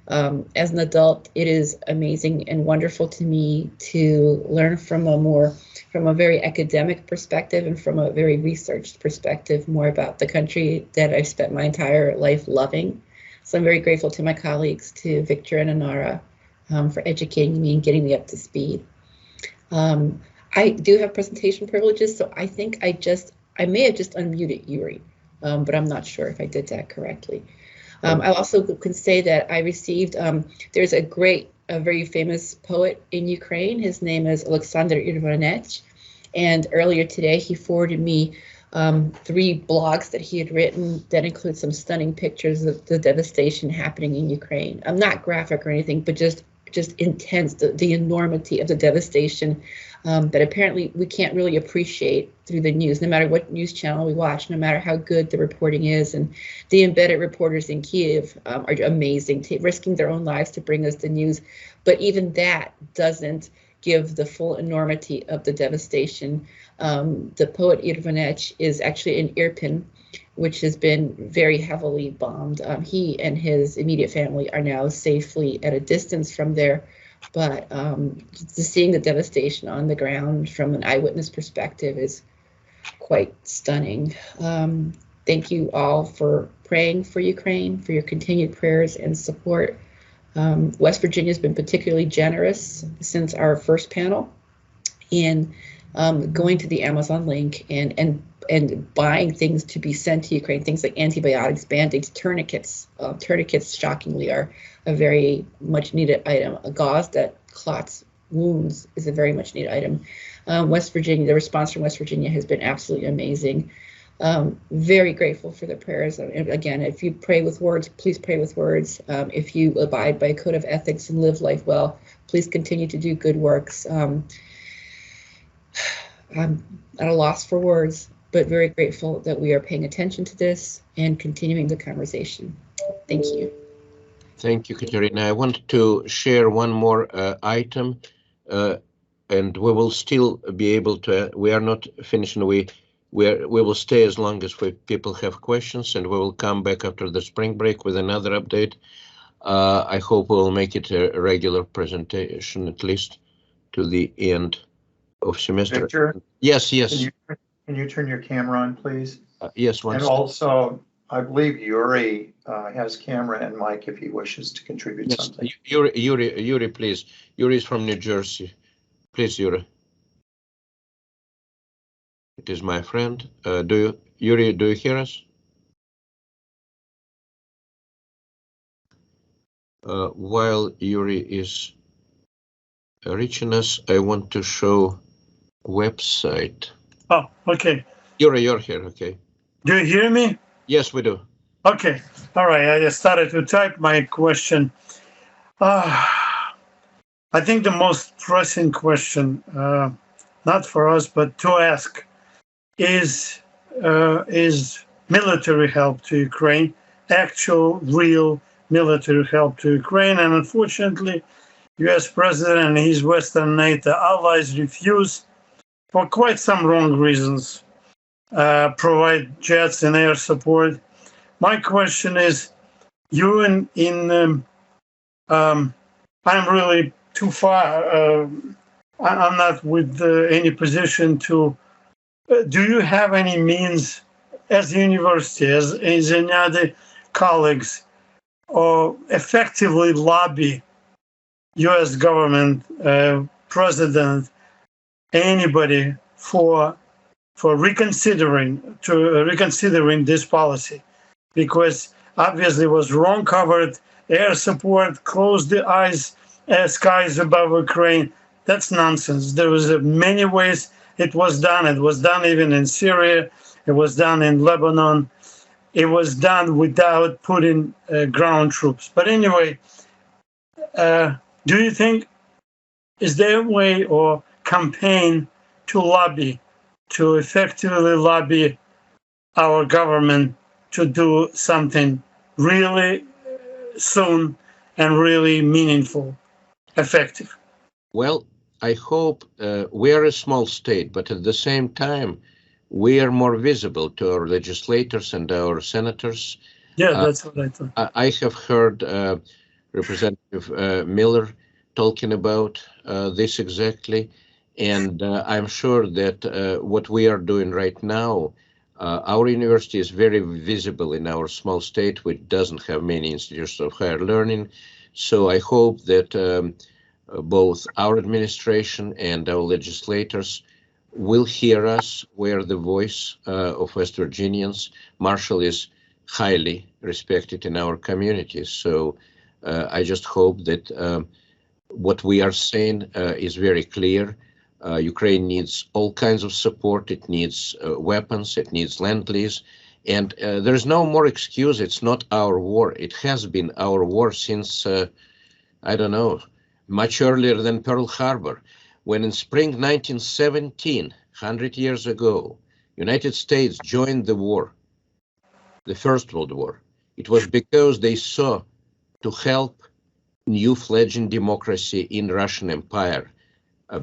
As an adult, it is amazing and wonderful to me to learn from a very academic perspective and from a very researched perspective more about the country that I've spent my entire life loving. So I'm very grateful to my colleagues, to Victor and Anara, for educating me and getting me up to speed. I do have presentation privileges, so I think I may have just unmuted Yuri, but I'm not sure if I did that correctly. I also can say that I received, there's a very famous poet in Ukraine. His name is Alexander Ivanich, and earlier today he forwarded me 3 blogs that he had written that include some stunning pictures of the devastation happening in Ukraine. I'm not graphic or anything, but just intense, the enormity of the devastation that apparently we can't really appreciate through the news, no matter what news channel we watch, no matter how good the reporting is. And the embedded reporters in Kyiv are amazing, risking their own lives to bring us the news. But even that doesn't give the full enormity of the devastation. The poet Ivanich is actually in Irpin, which has been very heavily bombed. He and his immediate family are now safely at a distance from there, but seeing the devastation on the ground from an eyewitness perspective is quite stunning. Thank you all for praying for Ukraine, for your continued prayers and support. West Virginia has been particularly generous since our first panel in going to the Amazon link and buying things to be sent to Ukraine, things like antibiotics, band-aids, tourniquets. Tourniquets, shockingly, are a very much needed item. A gauze that clots wounds is a very much needed item. West Virginia, the response from West Virginia has been absolutely amazing. Very grateful for the prayers. And again, if you pray with words, please pray with words. If you abide by a code of ethics and live life well, please continue to do good works. I'm at a loss for words, but very grateful that we are paying attention to this and continuing the conversation. Thank you. Thank you, Katerina. I want to share one more item, and we will still be able to. We are not finishing. We will stay as long as people have questions, and we will come back after the spring break with another update. I hope we will make it a regular presentation, at least to the end of semester. Victor? Yes. Can you turn your camera on, please? Yes. And also, I believe Yuri has camera and mic if he wishes to contribute something. Yuri, please. Yuri is from New Jersey. Please, Yuri. It is my friend. Yuri, do you hear us? While Yuri is reaching us, I want to show website. Oh, okay. Yuri, you're here, okay. Do you hear me? Yes, we do. Okay. All right. I just started to type my question. I think the most pressing question, not for us, but to ask, is military help to Ukraine, actual, real military help to Ukraine. And unfortunately, US President and his Western NATO allies refuse, for quite some wrong reasons, provide jets and air support. My question is, I'm really too far. I'm not with any position to. Do you have any means, as the university, as any other colleagues, or effectively lobby U.S. government, president, anybody for reconsidering this policy? Because obviously it was wrong covered, air support, closed the skies above Ukraine. That's nonsense. There was many ways it was done. It was done even in Syria. It was done in Lebanon. It was done without putting ground troops. But anyway, do you think, is there a way or campaign to lobby, to effectively lobby our government to do something really soon and really meaningful, effective? Well, I hope we are a small state, but at the same time, we are more visible to our legislators and our senators. Yeah, that's what I thought. I have heard Representative Miller talking about this exactly, and I'm sure that what we are doing right now, our university is very visible in our small state, which doesn't have many institutions of higher learning. So I hope that both our administration and our legislators will hear us. We're the voice of West Virginians. Marshall is highly respected in our communities. So I just hope that what we are saying is very clear. Ukraine needs all kinds of support. It needs weapons. It needs lend-lease. And there's no more excuse. It's not our war. It has been our war since, I don't know, much earlier than Pearl Harbor. When in spring 1917, 100 years ago, United States joined the war, the First World War, it was because they saw to help new fledgling democracy in Russian Empire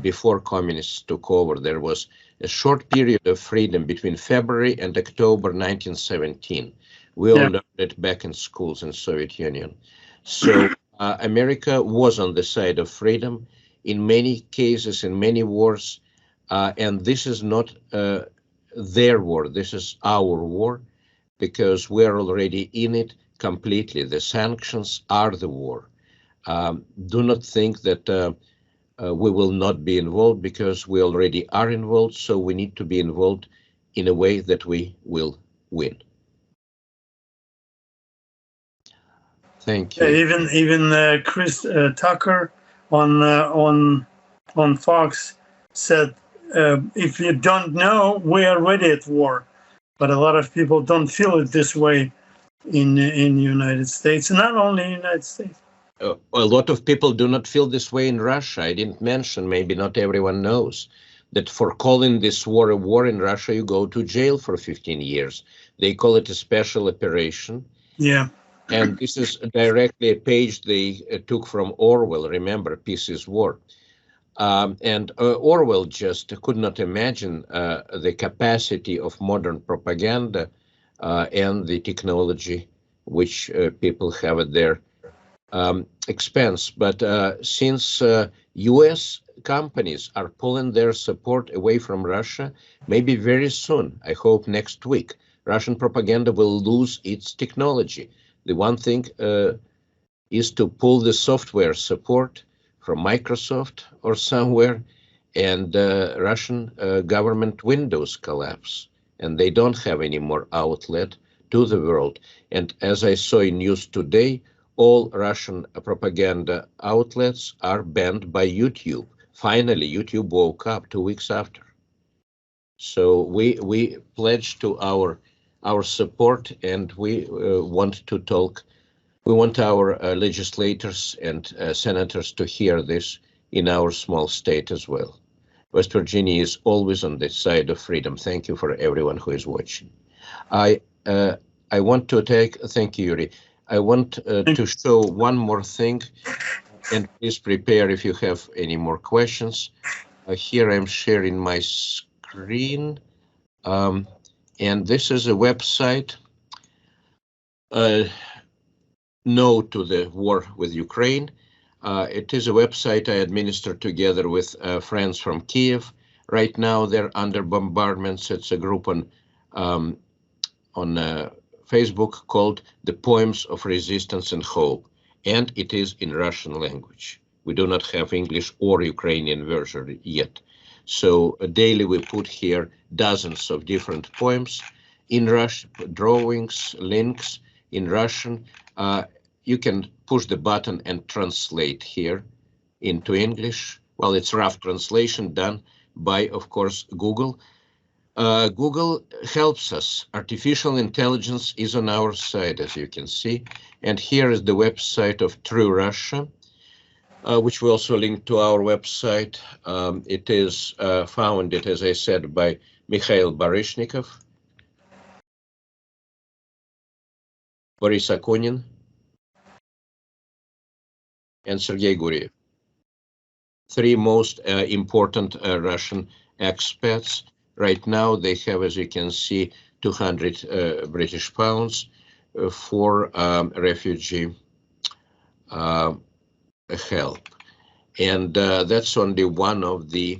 before communists took over. There was a short period of freedom between February and October 1917. We all learned it back in schools in Soviet Union. So America was on the side of freedom in many cases, in many wars, and this is not their war. This is our war because we are already in it completely. The sanctions are the war. Do not think that we will not be involved because we already are involved. So we need to be involved in a way that we will win. Thank you. Yeah, even Chris Tucker on Fox said, if you don't know, we are already at war. But a lot of people don't feel it this way in the United States, not only in the United States. A lot of people do not feel this way in Russia. I didn't mention, maybe not everyone knows, that for calling this war a war in Russia, you go to jail for 15 years. They call it a special operation. Yeah. And this is directly a page they took from Orwell. Remember, Peace is War. And Orwell just could not imagine the capacity of modern propaganda and the technology which people have at their expense. But since US companies are pulling their support away from Russia, maybe very soon, I hope next week, Russian propaganda will lose its technology. The one thing is to pull the software support from Microsoft or somewhere, and Russian government windows collapse, and they don't have any more outlet to the world. And as I saw in news today, all Russian propaganda outlets are banned by YouTube. Finally, YouTube woke up 2 weeks after. So we pledge to our support, and we want to talk. We want our legislators and senators to hear this in our small state as well. West Virginia is always on the side of freedom. Thank you for everyone who is watching. I want to thank you, Yuri. I want to show one more thing, and please prepare if you have any more questions. Here I'm sharing my screen, and this is a website. No to the war with Ukraine. It is a website I administer together with friends from Kiev. Right now they're under bombardments. It's a group on Facebook called The Poems of Resistance and Hope, and it is in Russian language. We do not have English or Ukrainian version yet. So daily we put here dozens of different poems in Russian, drawings, links in Russian. You can push the button and translate here into English. Well, it's rough translation done by, of course, Google. Google helps us. Artificial intelligence is on our side, as you can see. And here is the website of True Russia, which we also link to our website. It is founded, as I said, by Mikhail Baryshnikov, Boris Akunin, and Sergei Guriev, three most important Russian expats. Right now, they have, as you can see, 200 British pounds for refugee help, and that's only one of the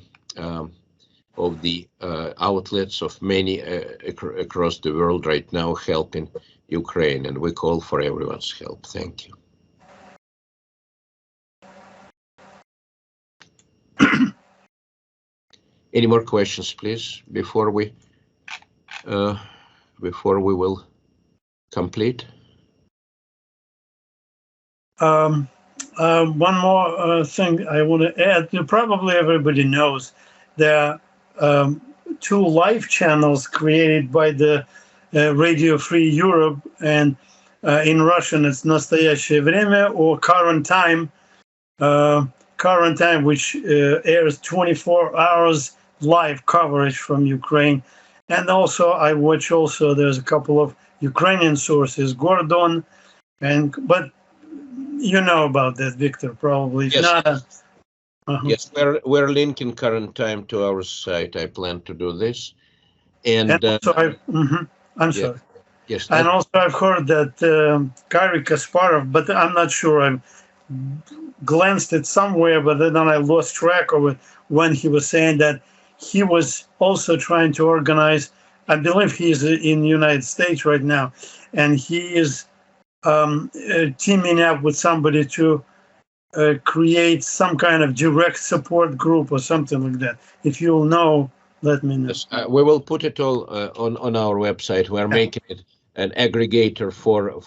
outlets of many across the world right now helping Ukraine, and we call for everyone's help. Thank you. Any more questions, please, before we will complete? One more thing I want to add. Probably everybody knows there are 2 live channels created by the Radio Free Europe, and in Russian it's Настоящее время or Current Time, which airs 24 hours live coverage from Ukraine. And also I watch there's a couple of Ukrainian sources, Gordon, but you know about that, Victor, probably. Yes. Uh-huh. Yes, we're linking Current Time to our site. I plan to do this. And also I'm yeah, sorry. Yes. And also I've heard that Garry Kasparov, but I'm not sure. I've glanced it somewhere, but then I lost track of it when he was saying that he was also trying to organize, I believe he's in the United States right now, and he is teaming up with somebody to create some kind of direct support group or something like that. If you'll know, let me know. Yes, we will put it all on our website. We're making it an aggregator for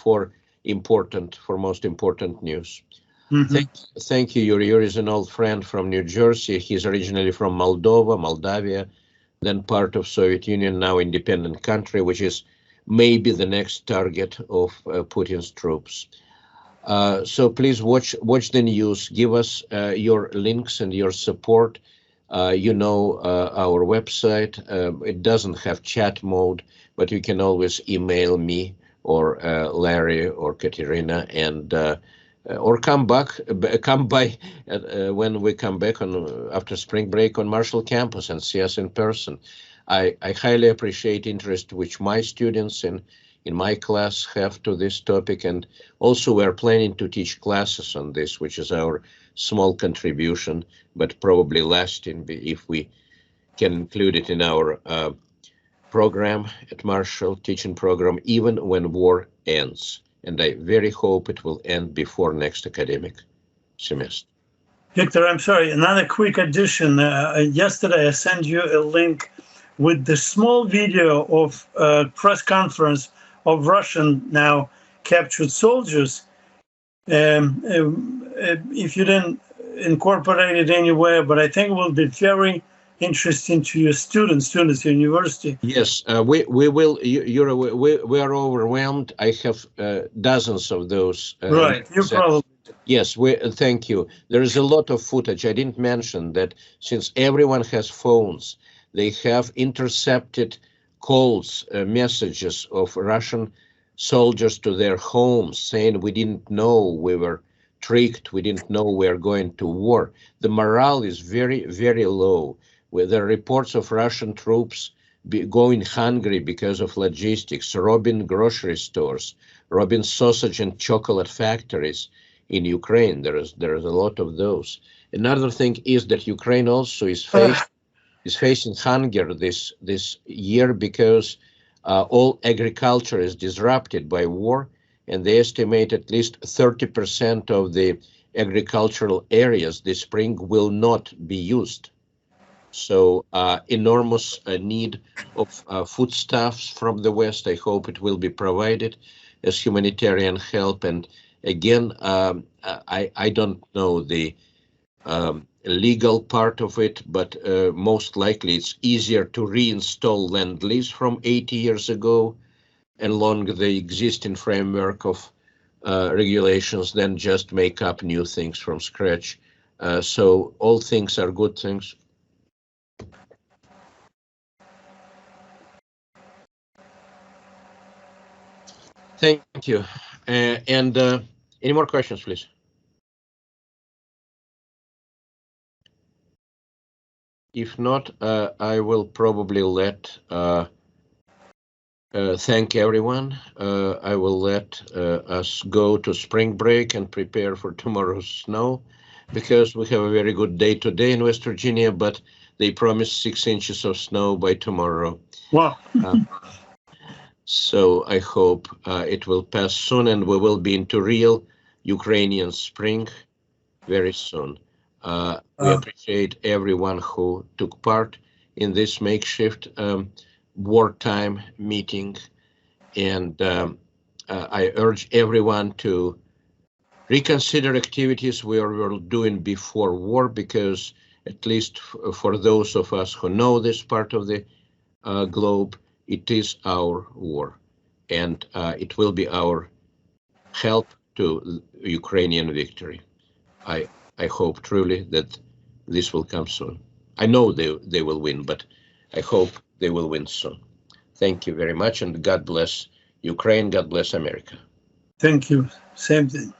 most important news. Thank you, Yuri. Yuri is an old friend from New Jersey. He's originally from Moldavia, then part of Soviet Union, now independent country, which is maybe the next target of Putin's troops. So please watch the news. Give us your links and your support. Our website. It doesn't have chat mode, but you can always email me or Larry or Katerina, and or come by when we come back after spring break on Marshall campus and see us in person. I highly appreciate interest which my students in my class have to this topic, and also we're planning to teach classes on this, which is our small contribution, but probably lasting if we can include it in our program at Marshall, teaching program, even when war ends. And I very hope it will end before next academic semester. Victor, I'm sorry, another quick addition. Yesterday I sent you a link with the small video of press conference of Russian now captured soldiers. If you didn't incorporate it anywhere, but I think it will be very interesting to your students at university. Yes, we will. We are overwhelmed. I have dozens of those. Right, you probably. Yes, thank you. There is a lot of footage. I didn't mention that since everyone has phones, they have intercepted calls, messages of Russian soldiers to their homes saying, we didn't know, we were tricked, we didn't know we are going to war. The morale is very, very low. With the reports of Russian troops going hungry because of logistics, robbing grocery stores, robbing sausage and chocolate factories in Ukraine. There is a lot of those. Another thing is that Ukraine also is facing hunger this year because all agriculture is disrupted by war, and they estimate at least 30% of the agricultural areas this spring will not be used. So enormous need of foodstuffs from the West. I hope it will be provided as humanitarian help. And again, I don't know the legal part of it, but most likely it's easier to reinstall Lend-Lease from 80 years ago along the existing framework of regulations than just make up new things from scratch. So all things are good things. Thank you. And any more questions, please? If not, I will probably thank everyone. I will let us go to spring break and prepare for tomorrow's snow, because we have a very good day today in West Virginia, but they promised 6 inches of snow by tomorrow. Wow. So I hope it will pass soon and we will be into real Ukrainian spring very soon. We appreciate everyone who took part in this makeshift wartime meeting. And I urge everyone to reconsider activities we were doing before war, because at least for those of us who know this part of the globe, it is our war, and it will be our help to Ukrainian victory. I hope truly that this will come soon. I know they will win, but I hope they will win soon. Thank you very much, and God bless Ukraine. God bless America. Thank you. Same thing.